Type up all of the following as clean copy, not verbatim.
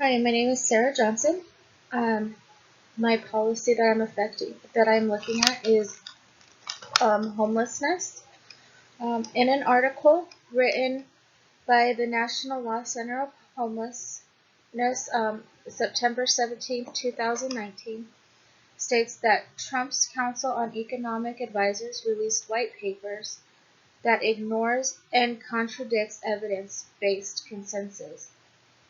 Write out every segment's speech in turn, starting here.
Hi, my name is Sarah Johnson. Um, my policy that I'm looking at is homelessness. In an article written by the National Law Center of Homelessness, September 17, 2019, states that Trump's Council on Economic Advisors released white papers that ignores and contradicts evidence-based consensus.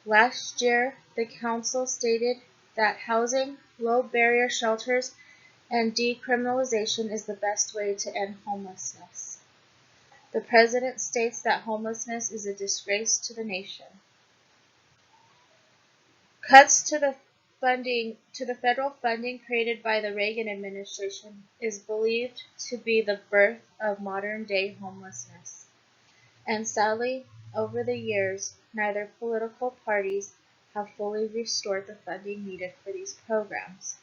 Last year, the Council stated that housing, low-barrier shelters, and decriminalization is the best way to end homelessness. The President states that homelessness is a disgrace to the nation. Cuts to the federal funding created by the Reagan administration is believed to be the birth of modern-day homelessness. And sadly, over the years, neither political parties have fully restored the funding needed for these programs.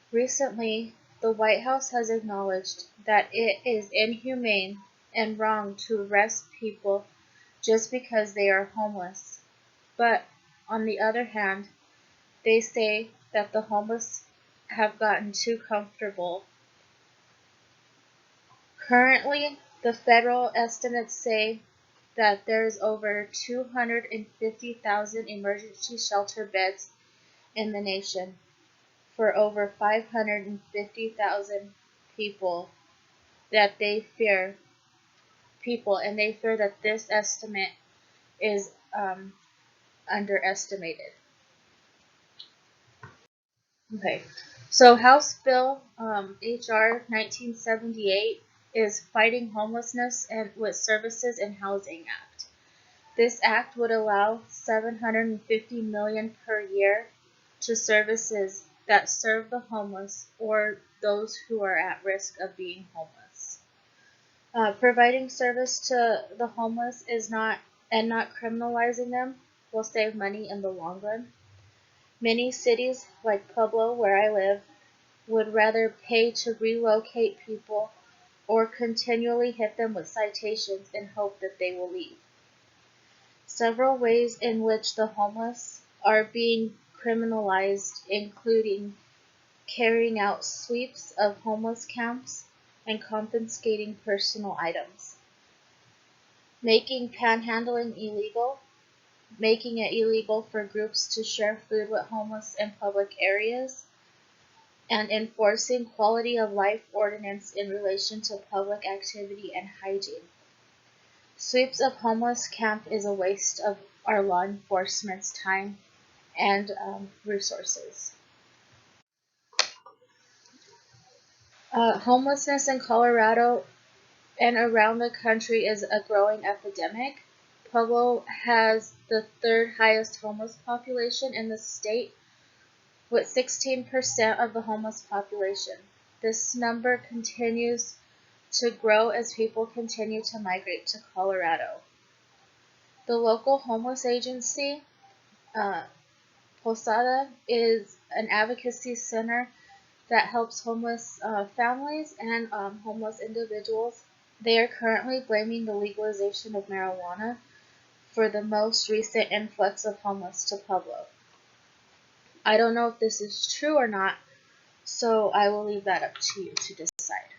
Recently, the White House has acknowledged that it is inhumane and wrong to arrest people just because they are homeless. But, on the other hand, they say that the homeless have gotten too comfortable. Currently, the federal estimates say that there's over 250,000 emergency shelter beds in the nation for over 550,000 people that they fear and they fear that this estimate is underestimated. Okay, so House Bill HR 1978 is Fighting Homelessness and with Services and Housing Act. This act would allow $750 million per year to services that serve the homeless or those who are at risk of being homeless. Providing service to the homeless is not criminalizing them will save money in the long run. Many cities, like Pueblo, where I live, would rather pay to relocate people or continually hit them with citations in hope that they will leave. Several ways in which the homeless are being criminalized, including carrying out sweeps of homeless camps and confiscating personal items, making panhandling illegal, making it illegal for groups to share food with homeless in public areas, and enforcing quality of life ordinance in relation to public activity and hygiene. Sweeps of homeless camp is a waste of our law enforcement's time and resources. Homelessness in Colorado and around the country is a growing epidemic. Pueblo has the third highest homeless population in the state, with 16% of the homeless population. This number continues to grow as people continue to migrate to Colorado. The local homeless agency, uh, Posada, is an advocacy center that helps homeless families and homeless individuals. They are currently blaming the legalization of marijuana for the most recent influx of homeless to Pueblo. I don't know if this is true or not, so I will leave that up to you to decide.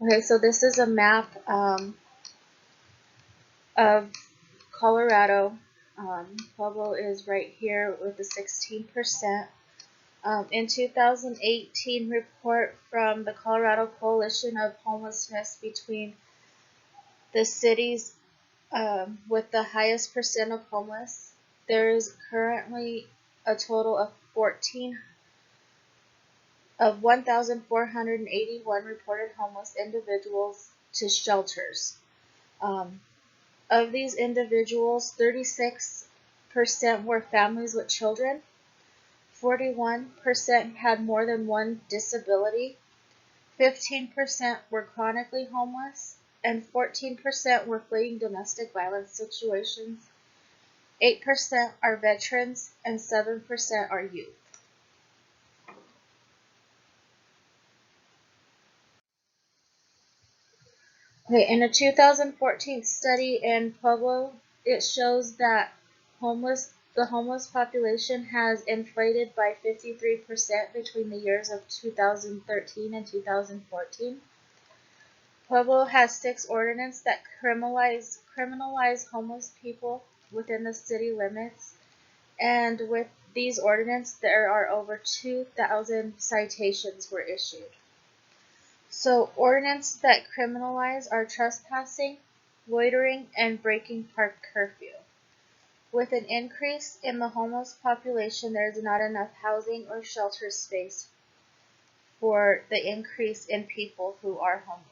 Okay, so this is a map of Colorado. Pueblo is right here with the 16%. In 2018 report from the Colorado Coalition of Homelessness between the cities with the highest percent of homeless, there is currently a total of 1,481 reported homeless individuals to shelters. Um, of these individuals, 36% were families with children, 41% had more than one disability, 15% were chronically homeless, and 14% were fleeing domestic violence situations. 8% are veterans, and 7% are youth. Okay, in a 2014 study in Pueblo, it shows that the homeless population has inflated by 53% between the years of 2013 and 2014. Pueblo has 6 ordinances that criminalize homeless people within the city limits, and with these ordinances, there are over 2,000 citations were issued. So ordinances that criminalize are trespassing, loitering, and breaking park curfew. With an increase in the homeless population, there is not enough housing or shelter space for the increase in people who are homeless.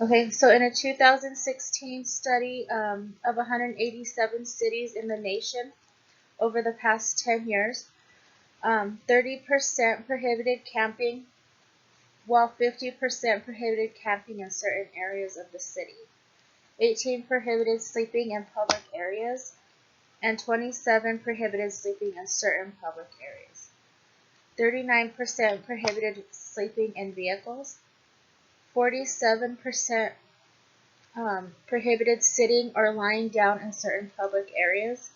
Okay, so in a 2016 study of 187 cities in the nation over the past 10 years, 30% prohibited camping, while 50% prohibited camping in certain areas of the city. 18 prohibited sleeping in public areas, and 27 prohibited sleeping in certain public areas. 39% prohibited sleeping in vehicles. 47% prohibited sitting or lying down in certain public areas.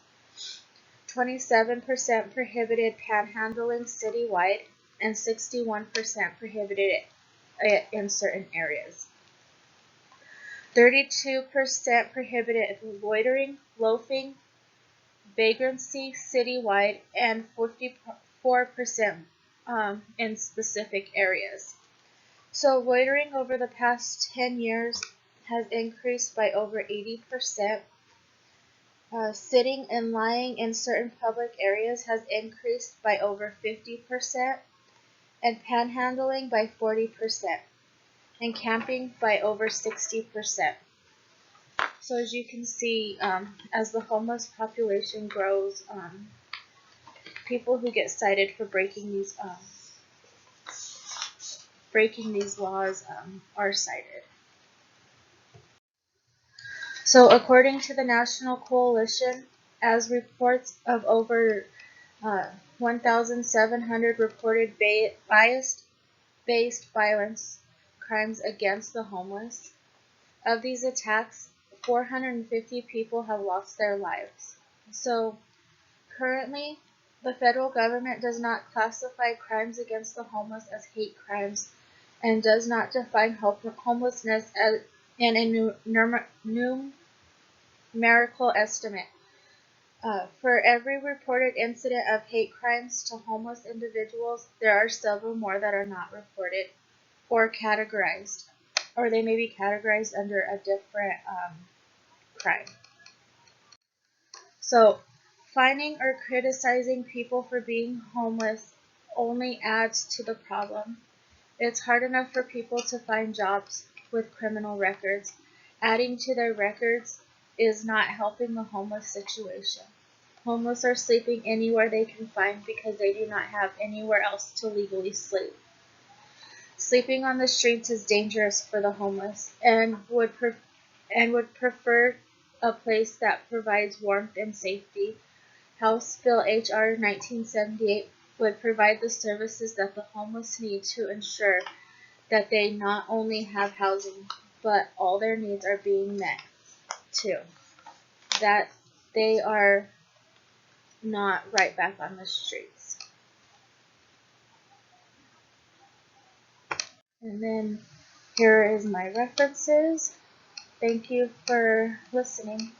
27% prohibited panhandling citywide, and 61% prohibited it in certain areas. 32% prohibited loitering, loafing, vagrancy citywide, and 54% in specific areas. So loitering over the past 10 years has increased by over 80%. Sitting and lying in certain public areas has increased by over 50%, and panhandling by 40%, and camping by over 60%. So as you can see, as the homeless population grows, people who get cited for breaking these laws are cited. So according to the National Coalition, as reports of over 1,700 reported bias-based violence crimes against the homeless, of these attacks, 450 people have lost their lives. So currently, the federal government does not classify crimes against the homeless as hate crimes and does not define homelessness as in a numerical estimate. For every reported incident of hate crimes to homeless individuals, there are several more that are not reported or categorized, or they may be categorized under a different crime. So, finding or criticizing people for being homeless only adds to the problem. It's hard enough for people to find jobs with criminal records. Adding to their records is not helping the homeless situation. Homeless are sleeping anywhere they can find because they do not have anywhere else to legally sleep. Sleeping on the streets is dangerous for the homeless and would prefer a place that provides warmth and safety. House Bill H.R. 1978 would provide the services that the homeless need to ensure that they not only have housing, but all their needs are being met too. That they are not right back on the streets. And then here is my references. Thank you for listening.